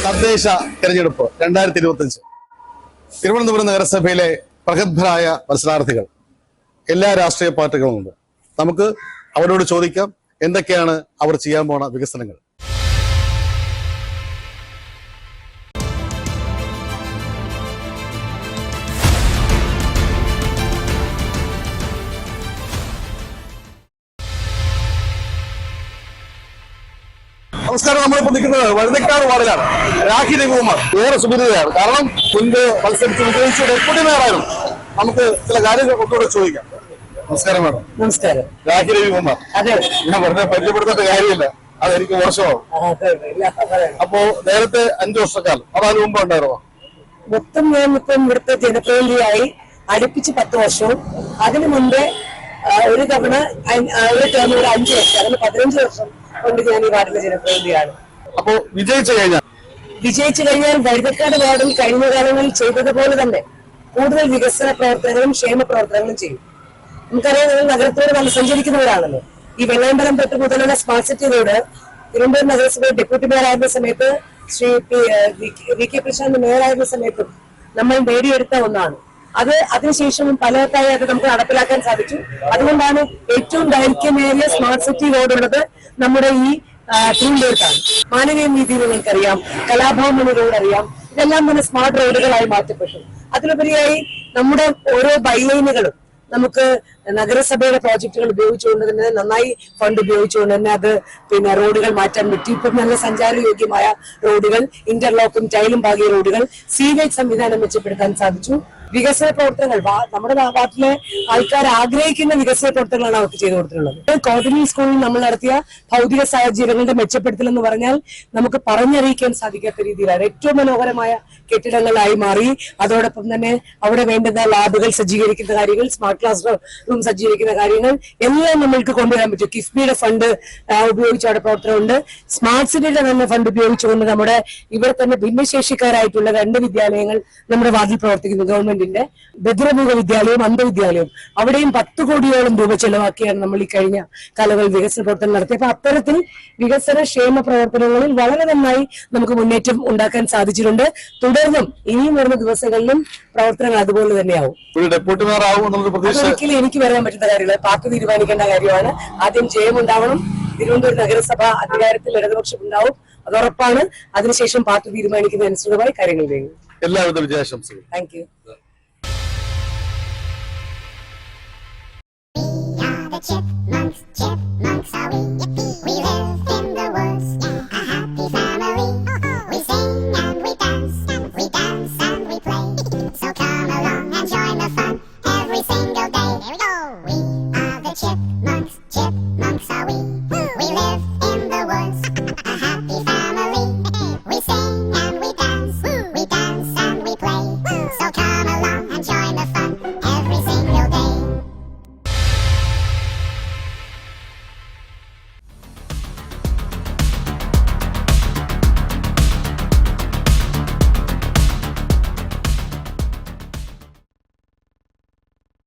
തദ്ദേശ തെരഞ്ഞെടുപ്പ് 2025 തിരുവനന്തപുരം നഗരസഭയിലെ പ്രഗത്ഭരായ മത്സരാർത്ഥികൾ എല്ലാ രാഷ്ട്രീയ പാർട്ടികളുമുണ്ട്. നമുക്ക് അവരോട് ചോദിക്കാം എന്തൊക്കെയാണ് അവർ ചെയ്യാൻ പോണ വികസനങ്ങൾ. നമസ്കാരം. നമ്മളിപ്പോൾ നിൽക്കുന്നത് വഴുതക്കാട് വാർഡിലാണ്. രാഖി രവികുമാർ ഏറെ സുപരിതയാണ്. കാരണം മുൻപ് മത്സരിച്ച് വിജയിച്ച് ഡെപ്യൂട്ടി മേയറായിരുന്നു. നമുക്ക് ചില കാര്യങ്ങൾ ഒന്നുകൂടെ ചോദിക്കാം. നമസ്കാരം മാഡം. നമസ്കാരം. രാഖി രവികുമാർ. അതെ, ഞാൻ പറഞ്ഞ പരിചയപ്പെടുത്തേണ്ട കാര്യമില്ല, അതെനിക്ക് വർഷമാവും. അപ്പോ നേരത്തെ 5 വർഷക്കാലം അതിന് മുമ്പ് ഉണ്ടായിരുന്നോ? മൊത്തം ഞാൻ ഇപ്പം ഇവിടുത്തെ ജനപ്രതിനിധിയായി അടുപ്പിച്ച് 10 വർഷവും അതിനു മുമ്പേ ഒരു തവണ ഒരു ടേമിൽ 5 വർഷം, അങ്ങനെ 15 വർഷം കൊണ്ട് ഞാൻ ഈ വാർഡിലെ ജനപ്രതിനിധിയാണ്. അപ്പോ വിജയിച്ചു കഴിഞ്ഞാൽ വഴുതക്കാട് വാർഡിൽ കഴിഞ്ഞ കാലങ്ങളിൽ ചെയ്തതുപോലെ തന്നെ കൂടുതൽ വികസന പ്രവർത്തനങ്ങളും ക്ഷേമ പ്രവർത്തനങ്ങളും ചെയ്യും. നമുക്കറിയാം, നിങ്ങൾ നഗരത്തോട് നമ്മൾ സഞ്ചരിക്കുന്നവരാണല്ലോ. ഈ വെള്ളയമ്പലം തൊട്ട് മുതലുള്ള സ്മാർട്ട് സിറ്റി റോഡ് തിരുവനന്തപുരം നഗരസഭയിൽ ഡെപ്യൂട്ടി മേയറായിരുന്ന സമയത്ത് ശ്രീ വി കെ പ്രശാന്ത് മേയറായിരുന്ന സമയത്തും നമ്മൾ നേടിയെടുത്ത ഒന്നാണ്. അതിനുശേഷം പലവട്ടായി അത് നമുക്ക് നടപ്പിലാക്കാൻ സാധിച്ചു. അതുകൊണ്ടാണ് ഏറ്റവും ദൈർഘ്യമേറിയ സ്മാർട്ട് സിറ്റി റോഡ് ഉള്ളത് നമ്മുടെ ഈ തിരുവനന്തപുരത്താണ്. മാനവീയം വീതി നിങ്ങൾക്കറിയാം, കലാഭവൻ റോഡ് അറിയാം. ഇതെല്ലാം തന്നെ സ്മാർട്ട് റോഡുകളായി മാറ്റപ്പെട്ടു. അതിലുപരിയായി നമ്മുടെ ഓരോ ബൈലൈനുകളും നമുക്ക് നഗരസഭയുടെ പ്രോജക്ടുകൾ ഉപയോഗിച്ചുകൊണ്ട് തന്നെ നന്നായി ഫണ്ട് ഉപയോഗിച്ചുകൊണ്ട് തന്നെ അത് റോഡുകൾ മാറ്റാൻ പറ്റി. ഇപ്പം നല്ല സഞ്ചാരയോഗ്യമായ റോഡുകൾ, ഇന്റർലോക്കും ടൈലും പാകിയ റോഡുകൾ, സീവേജ് സംവിധാനം മെച്ചപ്പെടുത്താൻ സാധിച്ചു. വികസന പ്രവർത്തനങ്ങൾ നമ്മുടെ നാട്ടിലെ ആൾക്കാർ ആഗ്രഹിക്കുന്ന വികസന പ്രവർത്തനങ്ങളാണ് അവർക്ക് ചെയ്തു കൊടുത്തിട്ടുള്ളത്. കോട്ടണി സ്കൂളിൽ നമ്മൾ നടത്തിയ ഭൗതിക സാഹചര്യങ്ങളുടെ മെച്ചപ്പെടുത്തൽ എന്ന് പറഞ്ഞാൽ നമുക്ക് പറഞ്ഞറിയിക്കാൻ സാധിക്കാത്ത രീതിയിലാണ്. ഏറ്റവും മനോഹരമായ കെട്ടിടങ്ങളായി മാറി. അതോടൊപ്പം തന്നെ അവിടെ വേണ്ടുന്ന ലാബുകൾ സജ്ജീകരിക്കുന്ന കാര്യങ്ങൾ, സ്മാർട്ട് ക്ലാസ് റൂം സജ്ജീകരിക്കുന്ന കാര്യങ്ങൾ എല്ലാം നമ്മൾക്ക് കൊണ്ടുവരാൻ പറ്റും. കിഫ്ബിയുടെ ഫണ്ട് ഉപയോഗിച്ച് അവിടെ പ്രവർത്തനമുണ്ട്. സ്മാർട്ട് സിറ്റിയുടെ തന്നെ ഫണ്ട് ഉപയോഗിച്ചുകൊണ്ട് നമ്മുടെ ഇവിടെ തന്നെ ഭിന്നശേഷിക്കാരായിട്ടുള്ള 2 വിദ്യാലയങ്ങൾ നമ്മുടെ വാർഡിൽ പ്രവർത്തിക്കുന്നു. ഗവൺമെന്റിന്റെ ബദിരമുഖ വിദ്യാലയവും അന്ധവിദ്യാലയവും അവിടെയും 10 കോടിയോളം രൂപ ചെലവാക്കിയാണ് നമ്മൾ ഈ കഴിഞ്ഞ കാലങ്ങളിൽ വികസന പ്രവർത്തനം നടത്തിയത്. അപ്പൊ അത്തരത്തിൽ വികസന ക്ഷേമ പ്രവർത്തനങ്ങളിൽ വളരെ നന്നായി നമുക്ക് മുന്നേറ്റം ഉണ്ടാക്കാൻ സാധിച്ചിട്ടുണ്ട്. തുടർന്നും ഇനിയും വരുന്ന ദിവസങ്ങളിലും പ്രവർത്തനങ്ങൾ അതുപോലെ തന്നെയാവും. ഒരിക്കലും എനിക്ക് പറയാൻ പറ്റുന്ന കാര്യമില്ല. പാർട്ടി തീരുമാനിക്കേണ്ട കാര്യമാണ്. ആദ്യം ജയമുണ്ടാവണം. തിരുവനന്തപുരം നഗരസഭ അധികാരത്തിൽ ഇടതുപക്ഷം ഉണ്ടാവും, അതുറപ്പാണ്. അതിനുശേഷം പാർട്ടി തീരുമാനിക്കുന്ന അനുസൃതമായി കാര്യങ്ങൾ ചെയ്യും. എല്ലാവിധ വിജയാശംസകളും. Thank you.